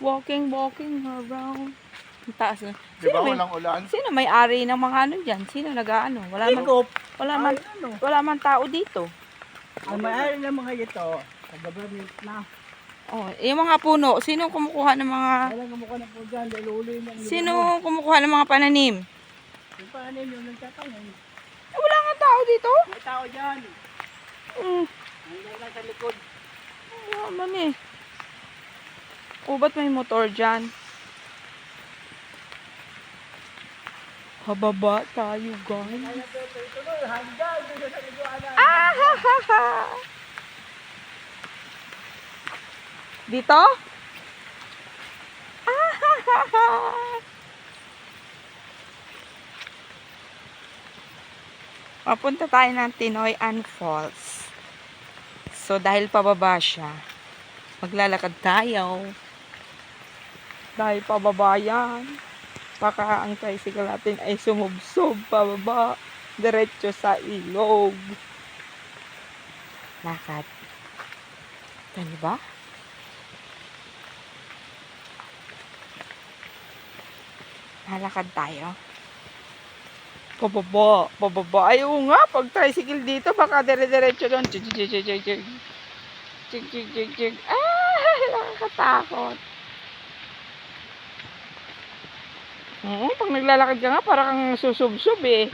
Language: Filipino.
Walking around. Ang taas na. Di ba walang ulan? Sino may-ari ng mga ano dyan? Sino nag-ano? Wala man tao dito. Ang may-ari ng mga ito, taga-Bernit na. Oh, yung mga puno, sino kumukuha ng mga... Walang kamukha na po dyan, dahil uli ng Sino kumukuha ng mga pananim? Yung panin yung nagtatanim. Wala nga tao dito. May tao dyan. Hanggang lang sa likod. Wala man eh. O, ba't may motor dyan? Hababa tayo, guys. Kaya tuloy, hanggang dito sa liguanan. Ah, ha, ha, ha. Dito? Ah, ha, ha, ha. Papunta tayo ng Tinoy Ann Falls. So, dahil pababa siya, maglalakad tayo. Dahil pababa yan. Baka ang tricycle natin ay sumubsob pababa. Diretso sa ilog. Lakad. Tani ba? Halakad tayo. Pababa. Ayaw nga, pag tricycle dito, baka dire-diretso doon. Chig. Ah, nakakatakot. Pag naglalakad ka nga, parang kang susubsob eh.